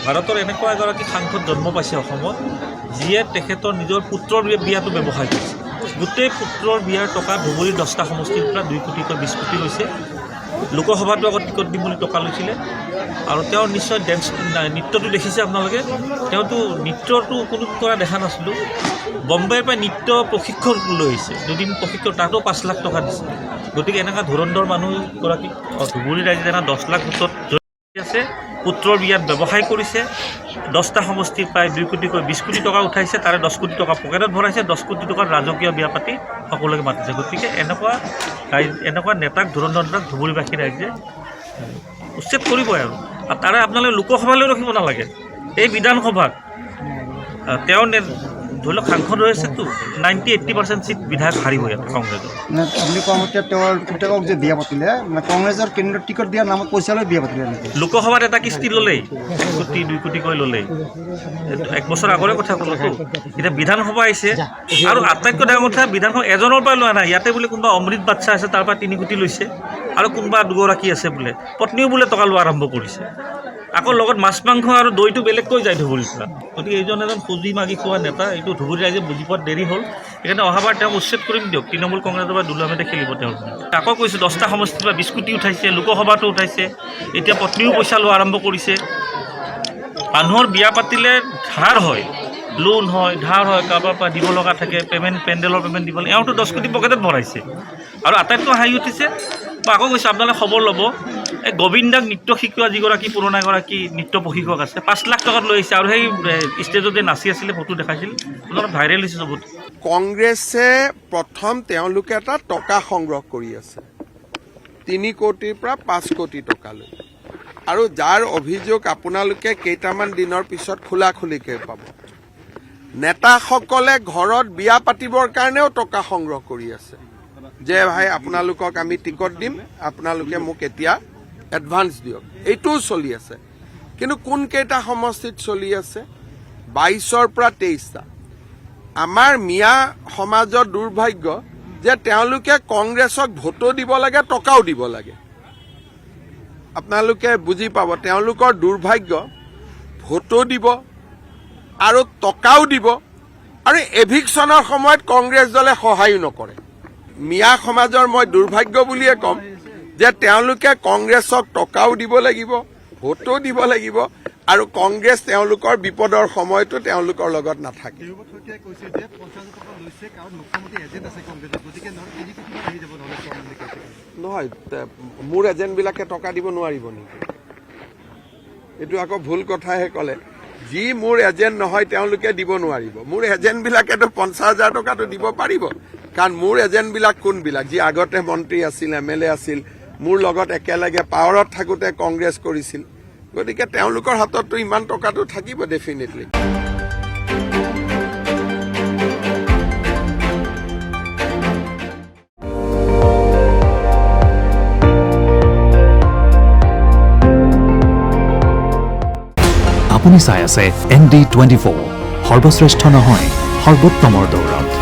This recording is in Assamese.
ভাৰতৰ এনেকুৱা এগৰাকী সাংসদ জন্ম পাইছে অসমত যিয়ে তেখেতৰ নিজৰ পুত্ৰৰ বিয়াটো ব্যৱসায় কৰিছে গোটেই পুত্ৰৰ বিয়াৰ টকা ধুবুৰীৰ 10টা সমষ্টিৰ পৰা 2 কোটিকৈ 20 কোটি লৈছে লোকসভাটো আগত টিকট দিম বুলি টকা লৈছিলে আৰু তেওঁৰ নিশ্চয় ডেন্স নৃত্যটো দেখিছে আপোনালোকে তেওঁতো নৃত্যটো কোনো কৰা দেখা নাছিলোঁ বম্বেৰ পৰা নৃত্য প্ৰশিক্ষণ লৈ আহিছে দুদিন প্ৰশিক্ষণ তাতো 5 লাখ টকা দিছে গতিকে এনেকুৱা ধুৰন্ধৰ মানুহগৰাকী ধুবুৰী ৰাইজে যেনে 10 লাখ ভোটত আছে পুত্ৰৰ বিয়াত ব্যৱসায় কৰিছে 10টা সমষ্টিৰ প্ৰায় 2 কোটিকৈ 20 কোটি টকা উঠাইছে তাৰে 10 কোটি টকা পকেটত ভৰাইছে 10 কোটি টকাৰ ৰাজকীয় বিয়া পাতি সকলোকে মাতিছে গতিকে এনেকুৱা নেতাক ধুৰন্ধৰ ধুবুৰীবাসী ৰাইজে উচ্ছেদ কৰিবই আৰু তাৰে আপোনালোকে লোকসভালৈ ৰখিব নালাগে এই বিধানসভাত তেওঁ ধৰি লওক সাংসদ হৈ আছেতো 90-80% চিট বিধায়ক হাৰিব ইয়াত কংগ্ৰেছৰ আপুনি কোৱা মতে তেওঁৰ পুতেকক যে বিয়া পাতিলে কংগ্ৰেছৰ কেন্দ্ৰীয় টিকট দিয়াৰ নামত পইচা লৈ বিয়া পাতিলে নেকি লোকসভাত এটা কিস্তি ল'লেই 1 কোটি 2 কোটিকৈ ল'লেই 1 বছৰ আগৰে কথা ক'লোতো এতিয়া বিধানসভা আহিছে আৰু আটাইতকৈ ডাঙৰ কথা বিধানসভা এজনৰ পৰা লোৱা নাই ইয়াতে বোলে কোনোবা অমৃত বাচ্চা আছে তাৰ পৰা 3 কোটি লৈছে আৰু কোনোবা দুগৰাকী আছে বোলে পত্নীও বোলে টকা লোৱা আৰম্ভ কৰিছে আকৌ লগত মাছ মাংস আৰু দৈটো বেলেগকৈ যায় ধুবুৰীৰ পৰা গতিকে এইজন এজন পুঁজি মাগি খোৱা নেতা এইটো ধুবুৰী ৰাইজে বুজি পোৱাত দেৰি হ'ল সেইকাৰণে অহাবাৰ তেওঁক উচ্ছেদ কৰিম দিয়ক তৃণমূল কংগ্ৰেছৰ পৰা দুলামেতে খেলিব তেওঁ আকৌ কৈছোঁ 10টা সমষ্টিৰ পৰা 20 কোটি উঠাইছে লোকসভাটো উঠাইছে এতিয়া পত্নীও পইচা লোৱা আৰম্ভ কৰিছে মানুহৰ বিয়া পাতিলে ধাৰ হয় লোন হয় ধাৰ হয় কাৰোবাৰ পৰা দিব লগা থাকে পেণ্ডেলৰ পে'মেণ্ট দিব লাগে এওঁতো 10 কোটি পকেটত ভৰাইছে আৰু আটাইতকৈ হাঁহি উঠিছে মই আকৌ কৈছোঁ আপোনালোকে খবৰ ল'ব এই গোবিন্দাক নৃত্য শিকোৱা যিগৰাকী পুৰণা এগৰাকী নৃত্য প্ৰশিক্ষক আছে 5 লাখ টকাত লৈ আহিছে আৰু সেই ষ্টেজতে নাচি আছিলে ফটো দেখাইছিল অলপ ভাইৰেল হৈছে চবত কংগ্ৰেছে প্ৰথম তেওঁলোকে এটা টকা সংগ্ৰহ কৰি আছে 3 কোটিৰ পৰা 5 কোটি টকালৈ আৰু যাৰ অভিযোগ আপোনালোকে কেইটামান দিনৰ পিছত খোলাখুলিকৈ পাব নেতাসকলে ঘৰত বিয়া পাতিবৰ কাৰণেও টকা সংগ্ৰহ কৰি আছে যে ভাই আপোনালোকক আমি টিকট দিম আপোনালোকে মোক এতিয়া এডভান্স দিয়ক এইটোও চলি আছে কিন্তু কোন কেইটা সমষ্টিত চলি আছে 22ৰ পৰা 23টা আমাৰ মিয়া সমাজৰ দুৰ্ভাগ্য যে তেওঁলোকে কংগ্ৰেছক ভোটো দিব লাগে টকাও দিব লাগে আপোনালোকে বুজি পাব তেওঁলোকৰ দুৰ্ভাগ্য ভোটো দিব আৰু টকাও দিব আৰু এভিকশ্যনৰ সময়ত কংগ্ৰেছ দলে সহায়ো নকৰে মিয়া সমাজৰ মই দুৰ্ভাগ্য বুলিয়ে ক'ম যে তেওঁলোকে কংগ্ৰেছক টকাও দিব লাগিব ভোটো দিব লাগিব আৰু কংগ্ৰেছ তেওঁলোকৰ বিপদৰ সময়তো তেওঁলোকৰ লগত নাথাকে নহয় মোৰ এজেণ্টবিলাকে টকা দিব নোৱাৰিব নেকি এইটো আকৌ ভুল কথাহে ক'লে যি মোৰ এজেণ্ট নহয় তেওঁলোকে দিব নোৱাৰিব মোৰ এজেণ্টবিলাকেতো 50,000 টকাটো দিব পাৰিব কাৰণ মোৰ এজেণ্টবিলাক কোনবিলাক যি আগতে মন্ত্ৰী আছিল MLA আছিল মোৰ লগত একেলগে পাৱাৰত থাকোঁতে কংগ্ৰেছ কৰিছিল গতিকে তেওঁলোকৰ হাতততো ইমান টকাটো থাকিব ডেফিনেটলি আপুনি চাই আছে ND24 সৰ্বশ্ৰেষ্ঠ নহয় সৰ্বোত্তমৰ দৌৰত